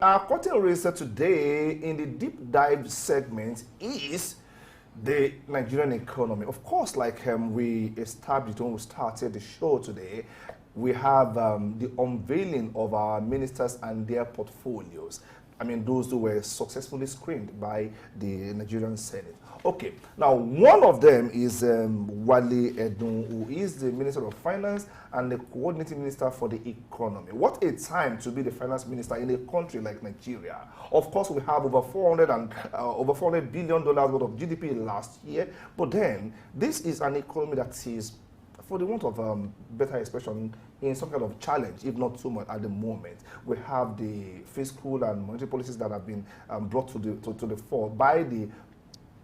Our curtain raiser today in the deep dive segment is the Nigerian economy. Of course, like we established when we started the show today, we have the unveiling of our ministers and their portfolios. I mean, those who were successfully screened by the Nigerian Senate. Okay, now one of them is Wale Edun, who is the Minister of Finance and the Coordinating Minister for the Economy. What a time to be the Finance Minister in a country like Nigeria. Of course, we have over $400 billion worth of GDP last year, but then this is an economy that is, for the want of better expression, in some kind of challenge, if not too much at the moment. We have the fiscal and monetary policies that have been brought to the fore by the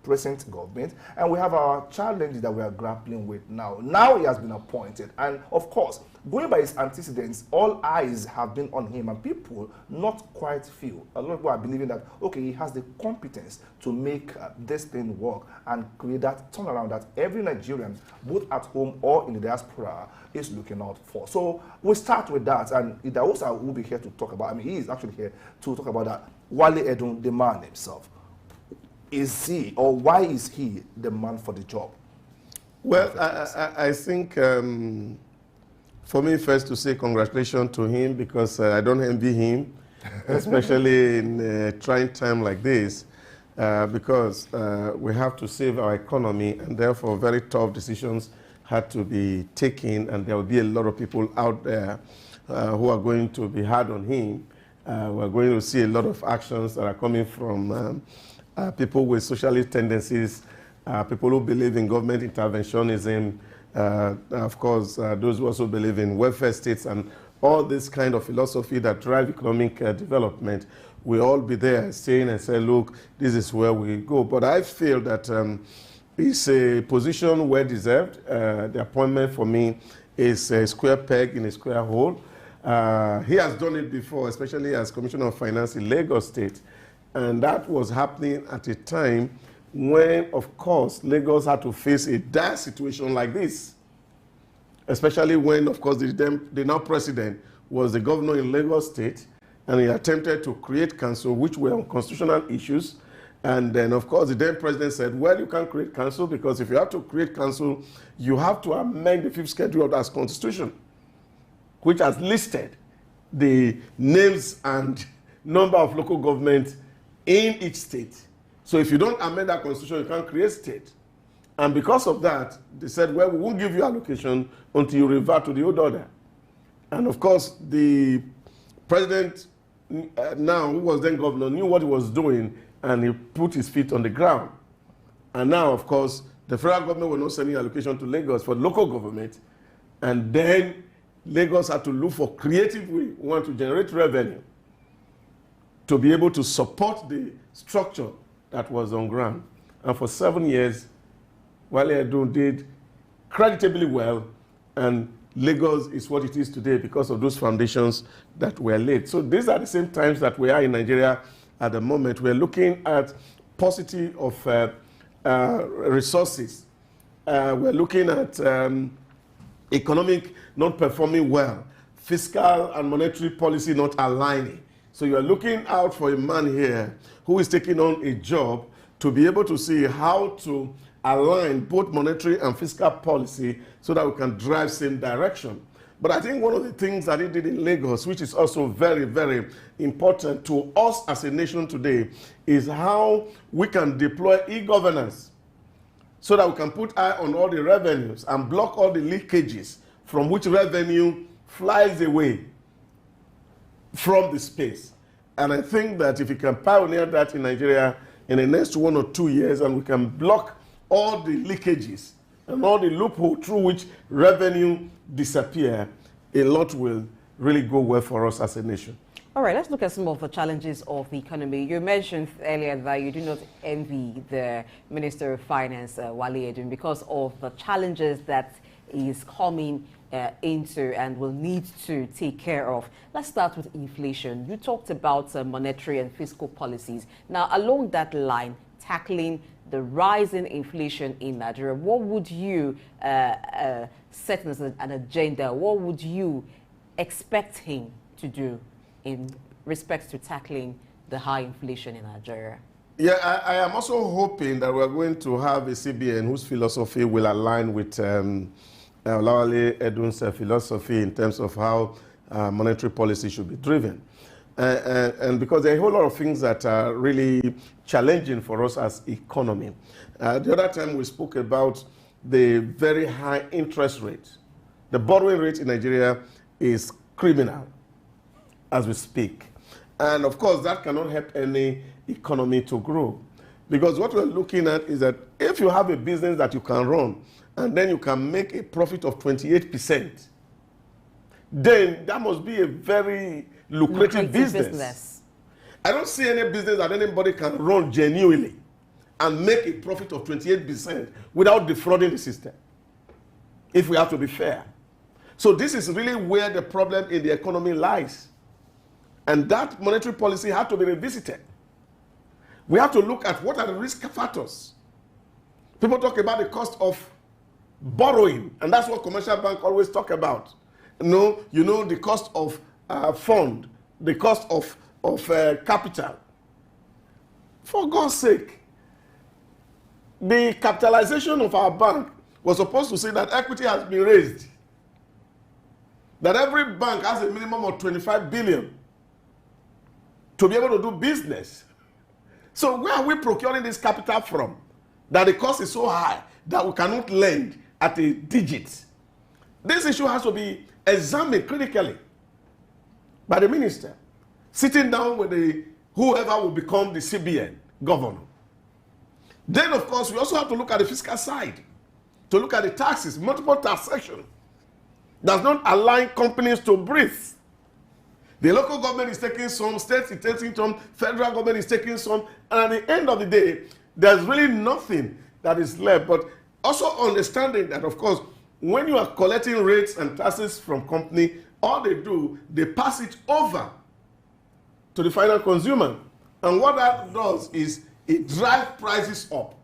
present government, and we have our challenges that we are grappling with now. Now he has been appointed, and of course, going by his antecedents, all eyes have been on him, and people, not quite few, a lot of people are believing that, okay, he has the competence to make this thing work and create that turnaround that every Nigerian, both at home or in the diaspora, is looking out for. So we'll start with that, and Idahosa will be here to talk about, I mean, he is actually here to talk about that. Wale Edun, the man himself. Is he, or why is he the man for the job? Well, I think for me first to say congratulations to him, because I don't envy him, especially in a trying time like this, because we have to save our economy, and therefore very tough decisions had to be taken, and there will be a lot of people out there who are going to be hard on him. We're going to see a lot of actions that are coming from people with socialist tendencies, people who believe in government interventionism, of course, those who also believe in welfare states and all this kind of philosophy that drive economic development. We all be there saying and say, look, this is where we go. But I feel that it's a position well deserved. The appointment for me is a square peg in a square hole. He has done it before, especially as Commissioner of Finance in Lagos State. And that was happening at a time when, of course, Lagos had to face a dire situation like this. Especially when, of course, the now president was the governor in Lagos State, and he attempted to create council, which were on constitutional issues. And then, of course, the then president said, well, you can't create council, because if you have to create council, you have to amend the 5th schedule of that constitution, which has listed the names and number of local governments in each state. So if you don't amend that constitution, you can't create state. And because of that, they said, well, we won't give you allocation until you revert to the old order. And of course, the president now, who was then governor, knew what he was doing, and he put his feet on the ground. And now, of course, the federal government will not send any allocation to Lagos for local government. And then Lagos had to look for creative way, we want to generate revenue to be able to support the structure that was on ground. And for 7 years, Wale Edun did creditably well, and Lagos is what it is today because of those foundations that were laid. So these are the same times that we are in Nigeria at the moment. We're looking at paucity of resources. We're looking at economic not performing well, fiscal and monetary policy not aligning. So you are looking out for a man here who is taking on a job to be able to see how to align both monetary and fiscal policy so that we can drive same direction. But I think one of the things that he did in Lagos, which is also very, very important to us as a nation today, is how we can deploy e-governance so that we can put eye on all the revenues and block all the leakages from which revenue flies away from the space. And I think that if we can pioneer that in Nigeria in the next 1 or 2 years, and we can block all the leakages and all the loophole through which revenue disappear, a lot will really go well for us as a nation. All right, let's look at some of the challenges of the economy. You mentioned earlier that you do not envy the Minister of Finance, Wale Edun, because of the challenges that is coming into and will need to take care of. Let's start with inflation. You talked about monetary and fiscal policies. Now, along that line, tackling the rising inflation in Nigeria, what would you set as an agenda? What would you expect him to do? in respect to tackling the high inflation in Nigeria? Yeah, I am also hoping that we're going to have a CBN whose philosophy will align with Wale Edun's philosophy in terms of how monetary policy should be driven. And because there are a whole lot of things that are really challenging for us as economy. The other time we spoke about the very high interest rate. The borrowing rate in Nigeria is criminal as we speak. And of course, that cannot help any economy to grow. Because what we're looking at is that if you have a business that you can run and then you can make a profit of 28%, then that must be a very lucrative business. I don't see any business that anybody can run genuinely and make a profit of 28% without defrauding the system, if we have to be fair. So this is really where the problem in the economy lies. And that monetary policy had to be revisited. We have to look at what are the risk factors. People talk about the cost of borrowing, and that's what commercial banks always talk about. You know the cost of fund, the cost of capital. For God's sake, the capitalization of our bank was supposed to say that equity has been raised. That every bank has a minimum of 25 billion to be able to do business. So where are we procuring this capital from? That the cost is so high that we cannot lend at a digit. This issue has to be examined critically by the minister, sitting down with whoever will become the CBN governor. Then, of course, we also have to look at the fiscal side, to look at the taxes. Multiple taxation does not allow companies to breathe. The local government is taking some, states is taking some, federal government is taking some, and at the end of the day, there's really nothing that is left. But also understanding that, of course, when you are collecting rates and taxes from company, all they do, they pass it over to the final consumer. And what that does is it drives prices up.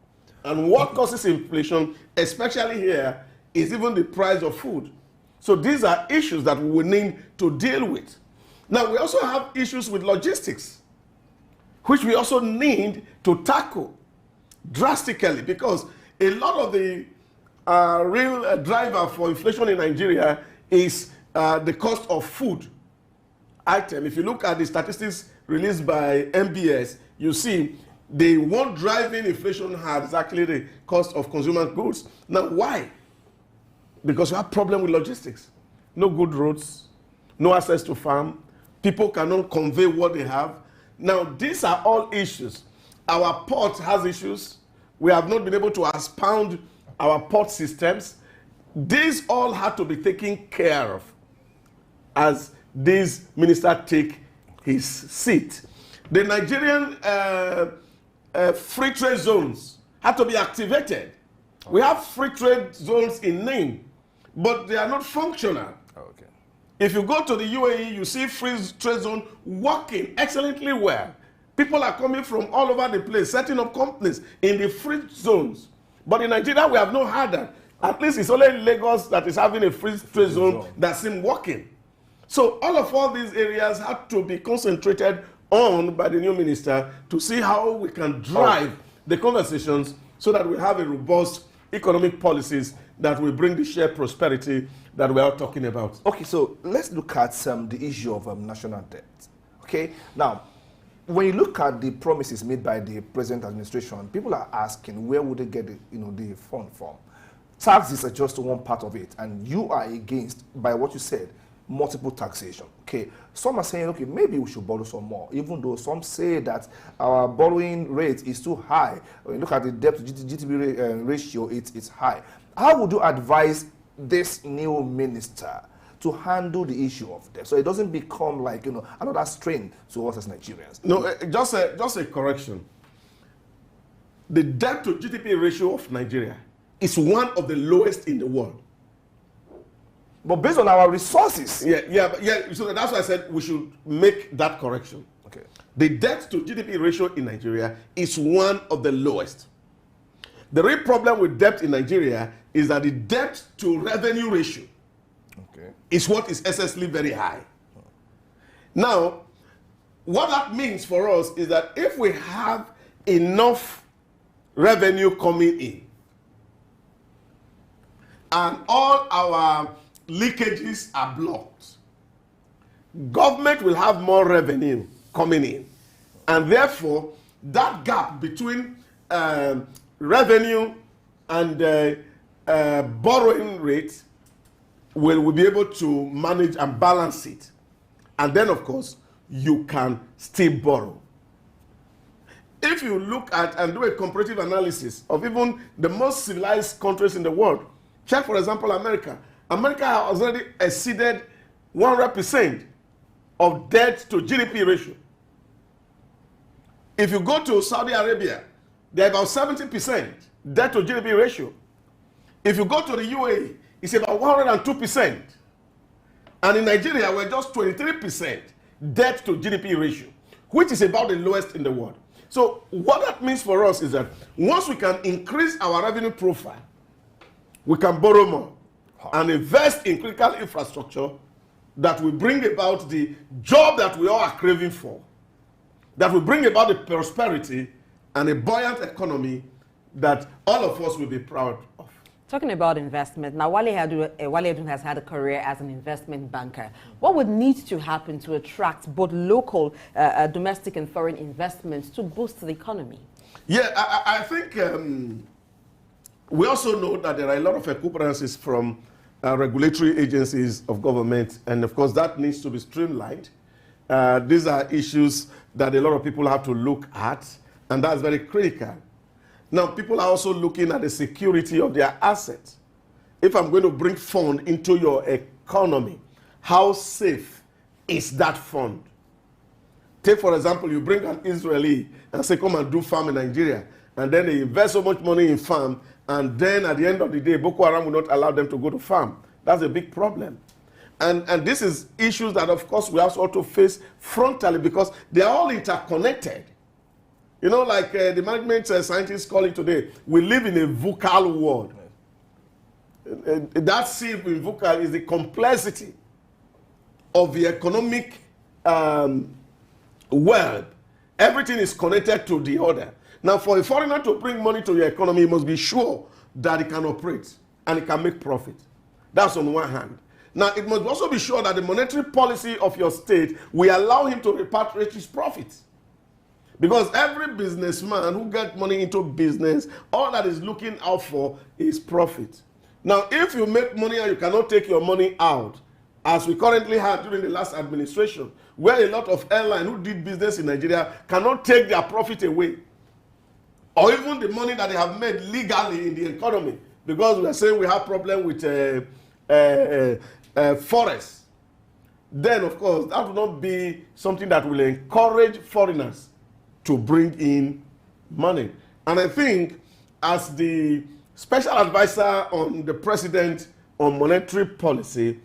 And what causes inflation, especially here, is even the price of food. So these are issues that we need to deal with. Now, we also have issues with logistics, which we also need to tackle drastically, because a lot of the real driver for inflation in Nigeria is the cost of food item. If you look at the statistics released by MBS, you see the one driving inflation hard is actually the cost of consumer goods. Now, why? Because we have problem with logistics. No good roads, no access to farm. People cannot convey what they have. Now, these are all issues. Our port has issues. We have not been able to expound our port systems. These all have to be taken care of as this minister take his seat. The Nigerian free trade zones have to be activated. We have free trade zones in name, but they are not functional. Okay. If you go to the UAE, you see free trade zone working excellently well. People are coming from all over the place, setting up companies in the free zones. But in Nigeria, we have not had that. At least it's only Lagos that is having a free trade zone that seems working. So all these areas have to be concentrated on by the new minister to see how we can drive the conversations so that we have a robust economic policies that will bring the shared prosperity that we are talking about. Okay, so let's look at the issue of national debt. Okay, now, when you look at the promises made by the present administration, people are asking where would they get the fund from? Taxes are just one part of it, and you are against, by what you said, multiple taxation. Okay, some are saying, okay, maybe we should borrow some more, even though some say that our borrowing rate is too high. When you look at the debt to GDP ratio, it's high. How would you advise this new minister to handle the issue of debt so it doesn't become like another strain to us as Nigerians? No, just a correction. The debt to GDP ratio of Nigeria is one of the lowest in the world. But based on our resources. Yeah. So that's why I said we should make that correction. Okay. The debt to GDP ratio in Nigeria is one of the lowest. The real problem with debt in Nigeria is that the debt to revenue ratio is what is excessively very high. Now, what that means for us is that if we have enough revenue coming in and all our leakages are blocked, government will have more revenue coming in. And therefore, that gap between revenue and borrowing rate will be able to manage and balance it. And then, of course, you can still borrow. If you look at and do a comparative analysis of even the most civilized countries in the world, check, for example, America. America has already exceeded 100% of debt to GDP ratio. If you go to Saudi Arabia, they're about 70% debt to GDP ratio. If you go to the UAE, it's about 102%. And in Nigeria, we're just 23% debt to GDP ratio, which is about the lowest in the world. So what that means for us is that once we can increase our revenue profile, we can borrow more and invest in critical infrastructure that will bring about the job that we all are craving for, that will bring about the prosperity and a buoyant economy that all of us will be proud of. Talking about investment, now Wale Edun has had a career as an investment banker. What would need to happen to attract both local, domestic and foreign investments to boost the economy? Yeah, I think we also know that there are a lot of encumbrances from regulatory agencies of government, and of course that needs to be streamlined. These are issues that a lot of people have to look at, and that's very critical. Now, people are also looking at the security of their assets. If I'm going to bring fund into your economy, how safe is that fund? Take, for example, you bring an Israeli and say, come and do farm in Nigeria, and then they invest so much money in farm, and then at the end of the day, Boko Haram will not allow them to go to farm. That's a big problem. And this is issues that, of course, we also have to face frontally because they are all interconnected. You know, like the management scientists call it today, we live in a VUCA world. That C in VUCA is the complexity of the economic world. Everything is connected to the other. Now, for a foreigner to bring money to your economy, you must be sure that it can operate and it can make profit. That's on one hand. Now, it must also be sure that the monetary policy of your state will allow him to repatriate his profits. Because every businessman who gets money into business, all that is looking out for is profit. Now, if you make money and you cannot take your money out, as we currently had during the last administration, where a lot of airlines who did business in Nigeria cannot take their profit away, or even the money that they have made legally in the economy, because we are saying we have problem with forests, then of course that will not be something that will encourage foreigners to bring in money. And I think as the special advisor on the president on monetary policy,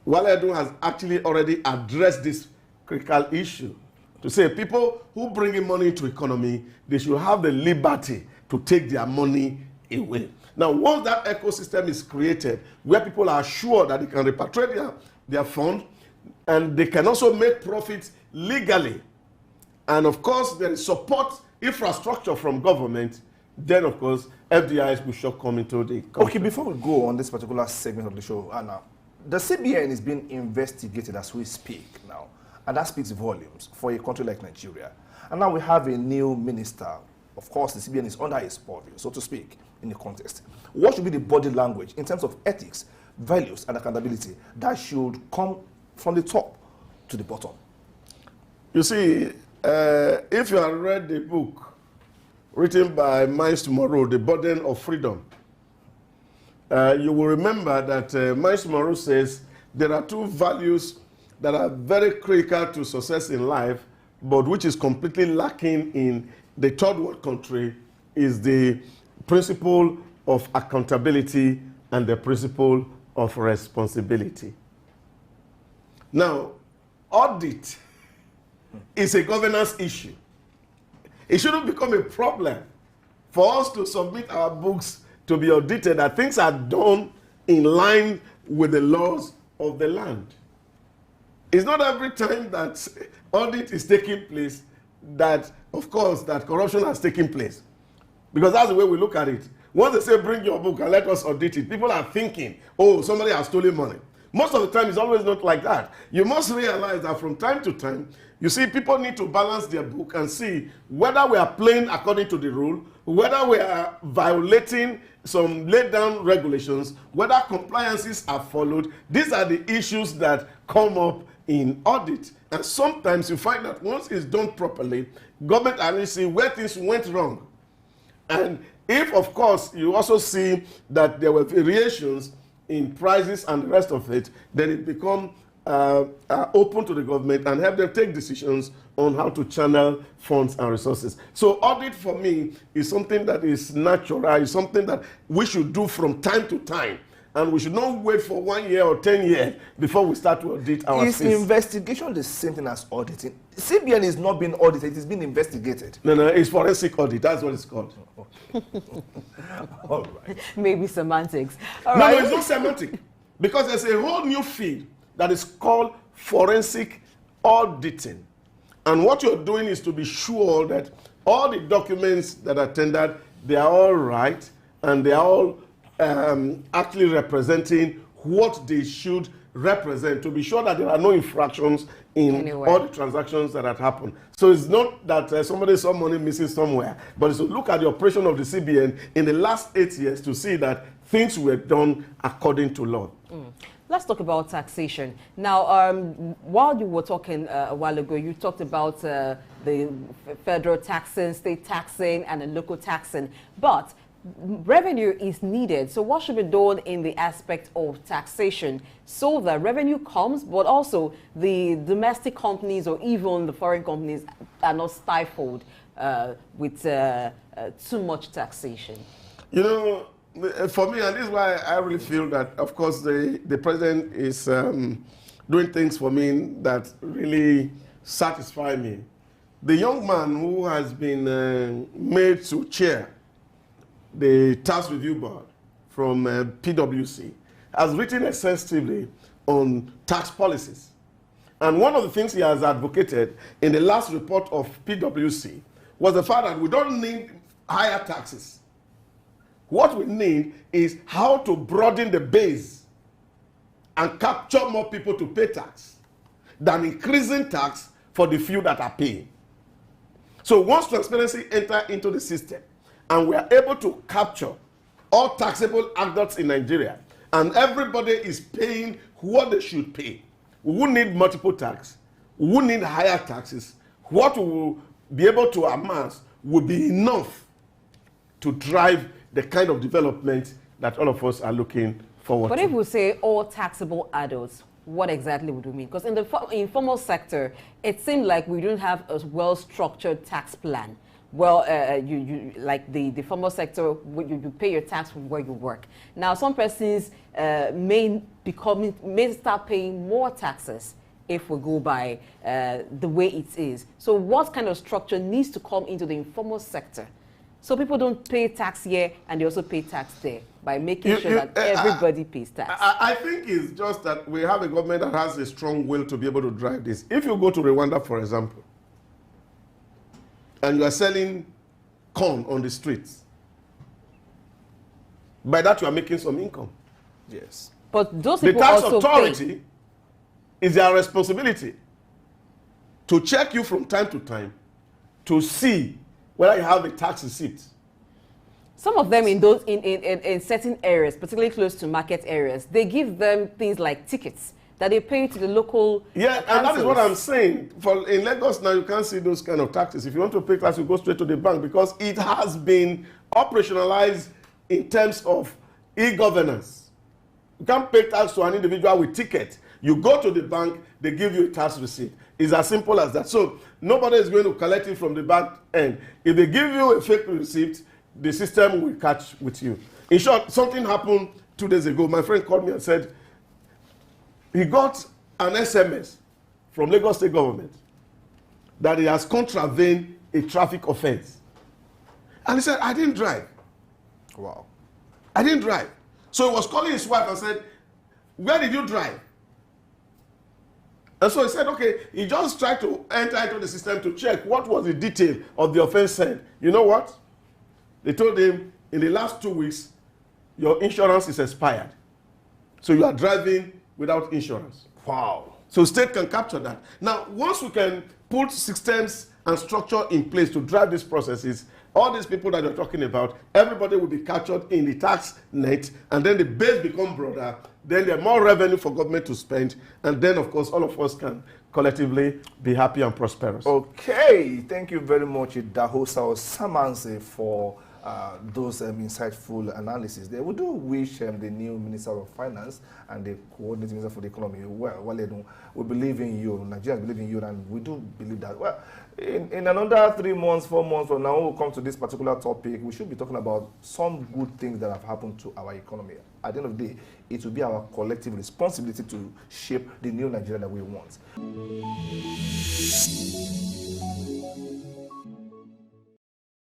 Wale Edun has actually already addressed this critical issue to say people who bring in money into economy, they should have the liberty to take their money away. Now, once that ecosystem is created, where people are sure that they can repatriate their fund, and they can also make profits legally, and of course, there is support infrastructure from government, then of course, FDIs will sure come into the country. Okay, before we go on this particular segment of the show, Anna, the CBN is being investigated as we speak now, and that speaks volumes for a country like Nigeria. And now we have a new minister. Of course, the CBN is under his purview, so to speak, in the context. What should be the body language in terms of ethics, values, and accountability that should come from the top to the bottom? You see, if you have read the book written by Miles Tomorrow, The Burden of Freedom, you will remember that Miles Tomorrow says there are two values that are very critical to success in life, but which is completely lacking in the third world country, is the principle of accountability and the principle of responsibility. Now, audit is a governance issue. It shouldn't become a problem for us to submit our books to be audited, that things are done in line with the laws of the land. It's not every time that audit is taking place that, of course, that corruption has taken place. Because that's the way we look at it. Once they say, bring your book and let us audit it, people are thinking, oh, somebody has stolen money. Most of the time, it's always not like that. You must realize that from time to time, you see, people need to balance their book and see whether we are playing according to the rule, whether we are violating some laid down regulations, whether compliances are followed. These are the issues that come up in audit. And sometimes you find that once it's done properly, government analysts see where things went wrong. And if, of course, you also see that there were variations in prices and the rest of it, then it becomes open to the government and help them take decisions on how to channel funds and resources. So audit for me is something that is natural, is something that we should do from time to time. And we should not wait for 1 year or 10 years before we start to audit our Is investigation the same thing as auditing? CBN is not being audited, it's being investigated. No, it's forensic audit. That's what it's called. All right. Maybe semantics. No, it's not semantic. Because there's a whole new field that is called forensic auditing. And what you're doing is to be sure that all the documents that are tendered, they are all right, and they are all actually representing what they should represent, to be sure that there are no infractions in all the transactions that have happened. So it's not that somebody saw money missing somewhere, but it's to look at the operation of the CBN in the last 8 years to see that things were done according to law. Let's talk about taxation. Now, while you were talking a while ago, you talked about the federal taxing, state taxing, and the local taxing. But revenue is needed. So what should be done in the aspect of taxation so that revenue comes, but also the domestic companies or even the foreign companies are not stifled with too much taxation? You know, for me, and this is why I really feel that, of course, the president is doing things for me that really satisfy me. The young man who has been made to chair the Tax Review Board from PwC has written extensively on tax policies. And one of the things he has advocated in the last report of PwC was the fact that we don't need higher taxes. What we need is how to broaden the base and capture more people to pay tax than increasing tax for the few that are paying. So once transparency enters into the system and we are able to capture all taxable adults in Nigeria and everybody is paying what they should pay, we won't need multiple tax, we won't need higher taxes. What we will be able to amass will be enough to drive the kind of development that all of us are looking forward to. But if we say all taxable adults, what exactly would we mean? Because in the informal sector, it seemed like we don't have a well-structured tax plan. Well, you like the formal sector, you pay your tax from where you work. Now, some persons may start paying more taxes if we go by the way it is. So what kind of structure needs to come into the informal sector so people don't pay tax here and they also pay tax there by making sure that everybody pays tax? I think it's just that we have a government that has a strong will to be able to drive this. If you go to Rwanda, for example, and you are selling corn on the streets, by that you are making some income. Yes. But those people the tax also authority is their responsibility to check you from time to time to see whether you have a tax receipt. Some of them in certain areas, particularly close to market areas, they give them things like tickets that they pay to the local Yeah, councils. and that is what I'm saying. In Lagos now, you can't see those kind of taxes. If you want to pay tax, you go straight to the bank because it has been operationalized in terms of e-governance. You can't pay tax to an individual with ticket. You go to the bank, they give you a tax receipt. It's as simple as that. So nobody is going to collect it from the back end. If they give you a fake receipt, the system will catch with you. In short, something happened 2 days ago. My friend called me and said he got an SMS from Lagos State government that he has contravened a traffic offense. And he said, I didn't drive. Wow. I didn't drive. So he was calling his wife and said, where did you drive? And so he said, okay, he just tried to enter into the system to check what was the detail of the offense said. You know what? They told him, in the last 2 weeks, your insurance is expired. So you are driving without insurance. Wow. So state can capture that. Now, once we can put systems and structure in place to drive these processes, all these people that you're talking about, everybody will be captured in the tax net, and then the base become broader, then there's more revenue for government to spend, and then, of course, all of us can collectively be happy and prosperous. Okay, thank you very much, Idahosa Osahmanze, for those insightful analysis there. We do wish the new Minister of Finance and the coordinating Minister for the Economy, well, Wale Edun, we believe in you, Nigerians believe in you, and we do believe that, well, in another 3 months, 4 months from now, when we come to this particular topic, we should be talking about some good things that have happened to our economy. At the end of the day, it will be our collective responsibility to shape the new Nigeria that we want.